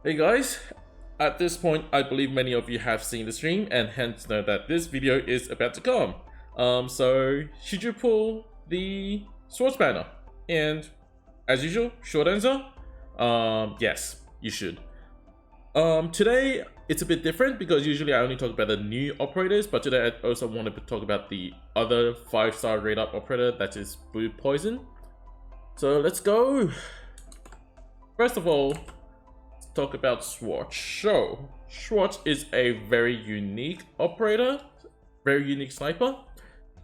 Hey guys, at this point I believe many of you have seen the stream and hence know that this video is about to come. So should you pull the Schwarz banner? And as usual, short answer, yes, you should. Today it's a bit different because usually I only talk about the new operators, but today I also wanted to talk about the other 5-star radar operator, that is Blue Poison. So let's go. First of all, let's talk about Schwarz. So Schwarz is a very unique operator, very unique sniper,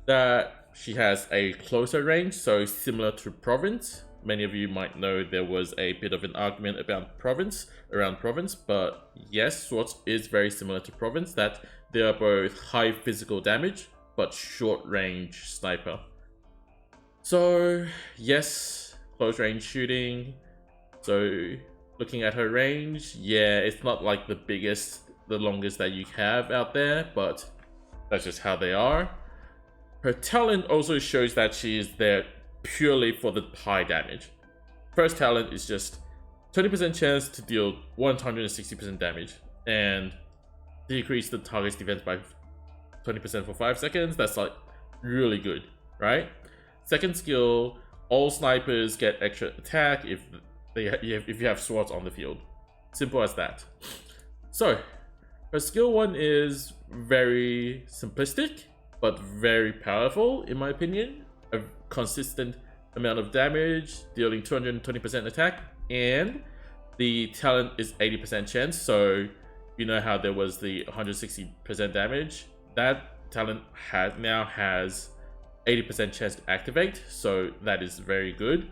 that she has a closer range, so similar to Province. Many of you might know there was a bit of an argument about Province, but yes, Schwarz is very similar to Province, that they are both high physical damage, but short range sniper. So yes, close range shooting. So looking at her range, yeah, it's not like the biggest, the longest that you have out there, but that's just how they are. Her talent also shows that she is there purely for the high damage. First talent is just 20% chance to deal 160% damage and decrease the target's defense by 20% for 5 seconds. That's like really good, right? Second skill, all snipers get extra attack if you have Schwarz on the field. Simple as that. So her skill 1 is very simplistic but very powerful in my opinion. A consistent amount of damage, dealing 220% attack, and the talent is 80% chance. So you know how there was the 160% damage, that talent now has 80% chance to activate, so that is very good.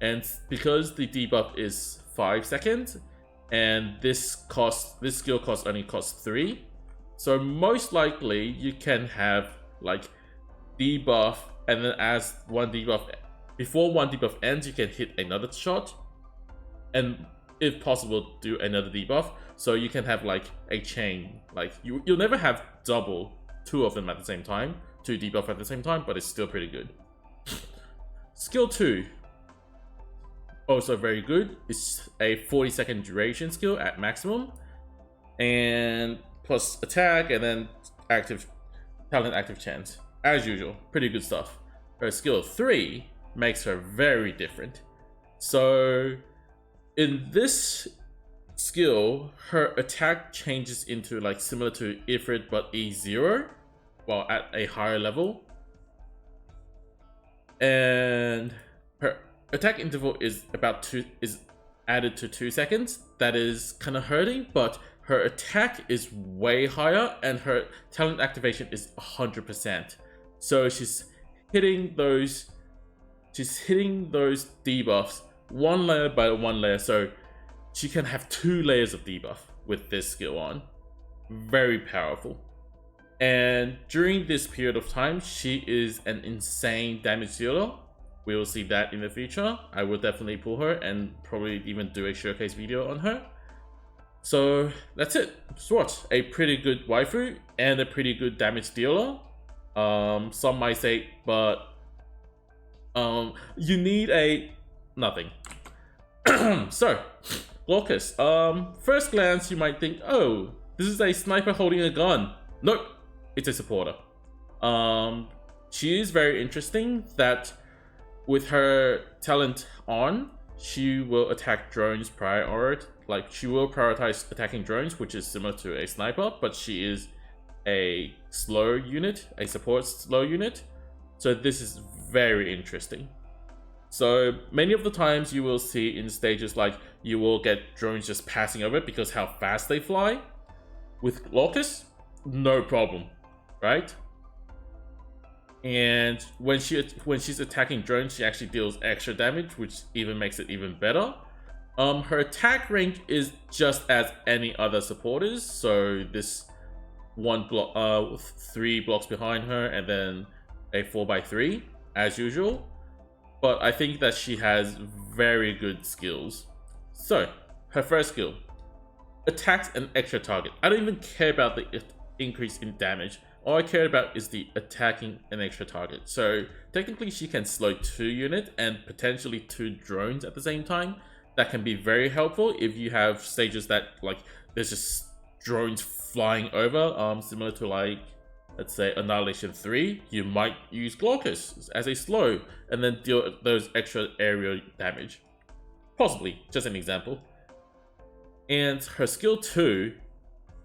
And because the debuff is 5 seconds and this skill cost only costs 3, so most likely you can have like debuff, and then as one debuff, before one debuff ends, you can hit another shot, and if possible, do another debuff. So you can have like a chain. Like you'll never have double 2 of them at the same time, 2 debuff at the same time, but it's still pretty good. Skill 2, also very good. It's a 40-second duration skill at maximum, and plus attack, and then talent active chance. As usual, pretty good stuff. Her skill 3 makes her very different. So in this skill, her attack changes into like similar to Ifrit but E0, while at a higher level. And her attack interval is added to 2 seconds. That is kind of hurting, but her attack is way higher and her talent activation is 100%. So she's hitting those debuffs one layer by one layer, so she can have 2 layers of debuff with this skill on. Very powerful. And during this period of time, she is an insane damage dealer. We will see that in the future. I will definitely pull her and probably even do a showcase video on her. So that's it. Schwarz, a pretty good waifu and a pretty good damage dealer. Some might say, but you need a nothing. So Glaucus, first glance you might think, oh, this is a sniper holding a gun. Nope, it's a supporter. She is very interesting that with her talent on, she will attack drones she will prioritize attacking drones, which is similar to a sniper, but she is a slow unit, a support slow unit. So this is very interesting. So many of the times you will see in stages like you will get drones just passing over because how fast they fly. With Glaucus, no problem, right? And when she's attacking drones, she actually deals extra damage, which even makes it even better. Her attack range is just as any other supporters. So this 3 blocks behind her, and then a 4x3 as usual. But I think that she has very good skills. So her first skill, attacks an extra target. I don't even care about the increase in damage. All I care about is the attacking an extra target. So technically she can slow 2 units and potentially 2 drones at the same time. that can be very helpful if you have stages that like there's just drones flying over, similar to like, let's say Annihilation 3. You might use Glaucus as a slow and then deal those extra aerial damage. Possibly, just an example. And her skill 2,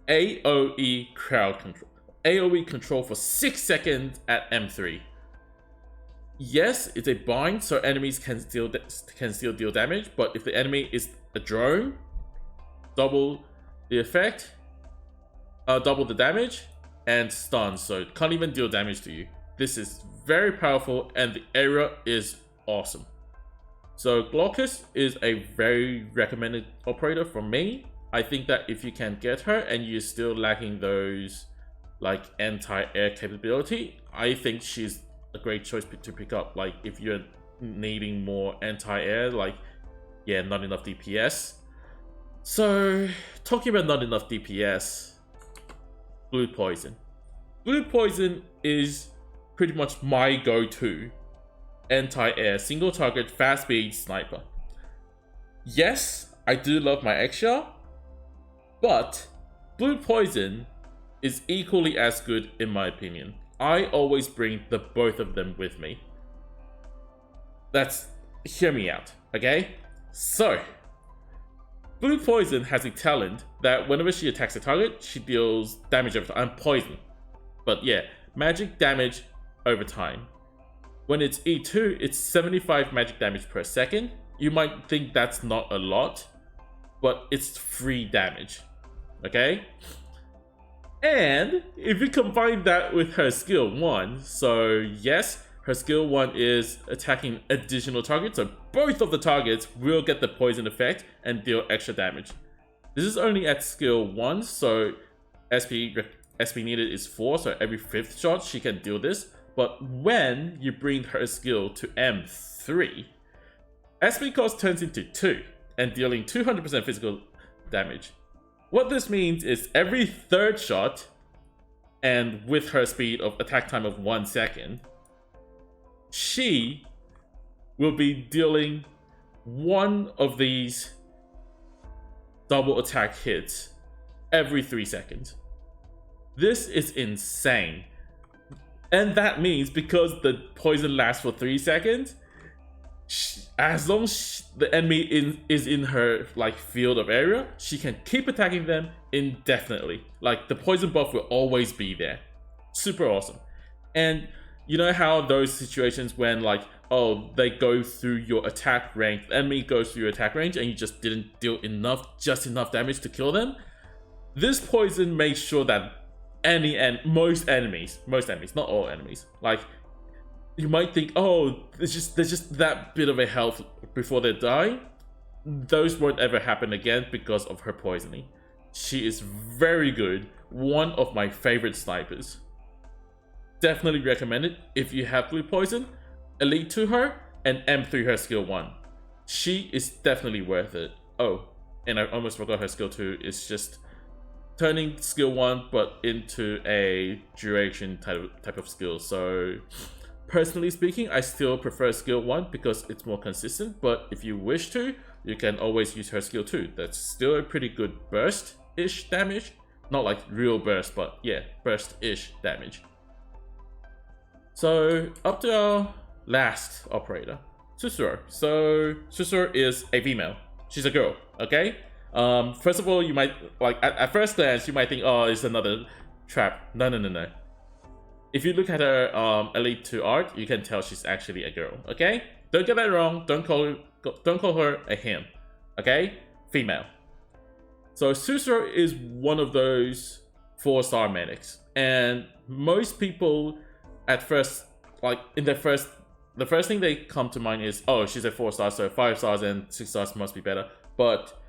AoE crowd control. AoE control for 6 seconds at M3. Yes, it's a bind, so enemies can still deal damage, but if the enemy is a drone, double the effect, double the damage, and stun, so it can't even deal damage to you. This is very powerful, and the area is awesome. So Glaucus is a very recommended operator for me. I think that if you can get her and you're still lacking those like anti-air capability, I think she's a great choice to pick up. Like if you're needing more anti-air, like yeah, not enough DPS. So talking about not enough DPS, Blue Poison. Blue Poison is pretty much my go-to anti-air single target fast speed sniper. Yes, I do love my extra, but Blue Poison is equally as good in my opinion. I always bring the both of them with me. Hear me out, okay? So, Blue Poison has a talent that whenever she attacks a target, she deals damage over time. Poison. But yeah, magic damage over time. When it's E2, it's 75 magic damage per second. You might think that's not a lot, but it's free damage, okay? And if you combine that with her skill 1, so yes, her skill 1 is attacking additional targets, so both of the targets will get the poison effect and deal extra damage. This is only at skill 1, so SP needed is 4, so every 5th shot she can deal this. But when you bring her skill to M3, SP cost turns into 2 and dealing 200% physical damage. What this means is every 3rd shot, and with her speed of attack time of 1 second, she will be dealing one of these double attack hits every 3 seconds. This is insane. And that means because the poison lasts for 3 seconds, as long as the enemy is in her like field of area, she can keep attacking them indefinitely. Like the poison buff will always be there. Super awesome. And you know how those situations when like, oh, they go through your attack range, the enemy goes through your attack range and you just didn't deal just enough damage to kill them? This poison makes sure that most enemies, not all enemies, like you might think, oh, there's just that bit of a health before they die. Those won't ever happen again because of her poisoning. She is very good. One of my favorite snipers. Definitely recommend it if you have Blue Poison. Elite to her and M3 her skill 1. She is definitely worth it. Oh, and I almost forgot her skill 2 is just turning skill 1 but into a duration type of skill. So personally speaking, I still prefer skill 1 because it's more consistent, but if you wish to, you can always use her skill 2. That's still a pretty good burst-ish damage. Not like real burst, but yeah, burst-ish damage. So up to our last operator, Susur. So Susur is a female. She's a girl, okay? First of all, you might, like, at first glance, you might think, oh, it's another trap. No. If you look at her Elite 2 art, you can tell she's actually a girl, okay? Don't get that wrong. Don't call her a him, okay? Female. So Susur is one of those 4-star medics, and most people at first, like the first thing they come to mind is, oh, she's a 4-star, so 5 stars and 6 stars must be better. But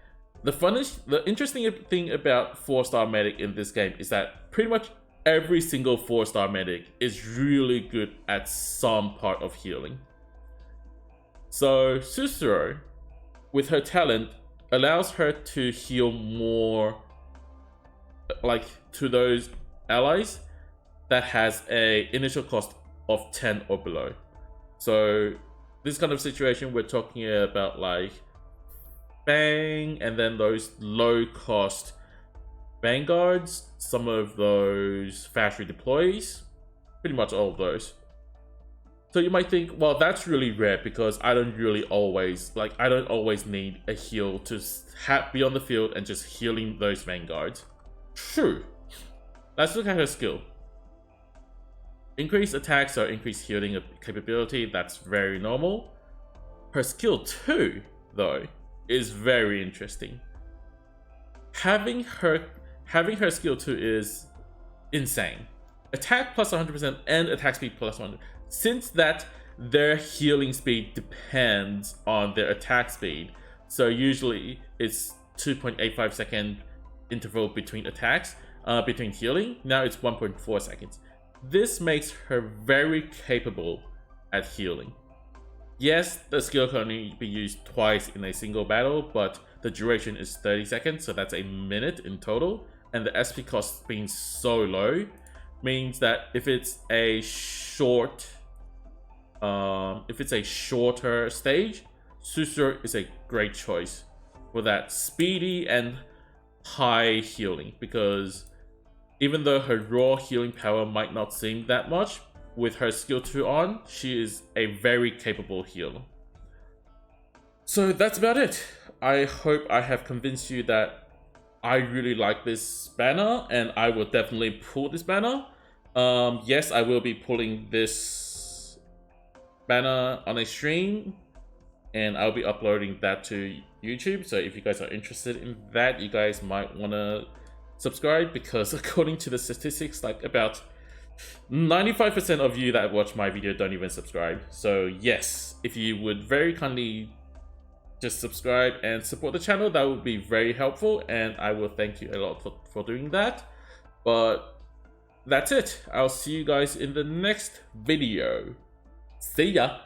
the interesting thing about 4-star medic in this game is that pretty much every single 4-star medic is really good at some part of healing. So Susur, with her talent, allows her to heal more like to those allies that has a initial cost of 10 or below. So this kind of situation, we're talking about like bang, and then those low cost vanguards, some of those fast redeploys, pretty much all of those. So you might think, well, that's really rare because I don't always need a heal to be on the field and just healing those vanguards. True. Let's look at her skill. Increased attacks or increased healing capability, that's very normal. Her skill 2, though, is very interesting. Having her skill 2 is insane. Attack plus 100% and attack speed plus 100%. Since that their healing speed depends on their attack speed, so usually it's 2.85 second interval between attacks, between healing. Now it's 1.4 seconds. This makes her very capable at healing. Yes, the skill can only be used twice in a single battle, but the duration is 30 seconds, so that's a minute in total. And the SP cost being so low means that if it's a shorter stage, Susur is a great choice for that speedy and high healing, because even though her raw healing power might not seem that much, with her skill 2 on, she is a very capable healer. So that's about it. I hope I have convinced you that I really like this banner and I will definitely pull this banner. Yes, I will be pulling this banner on a stream and I'll be uploading that to YouTube. So if you guys are interested in that, you guys might want to subscribe, because according to the statistics, like about 95% of you that watch my video don't even subscribe. So yes, if you would very kindly just subscribe and support the channel, that would be very helpful, and I will thank you a lot for doing that. But that's it. I'll see you guys in the next video. See ya.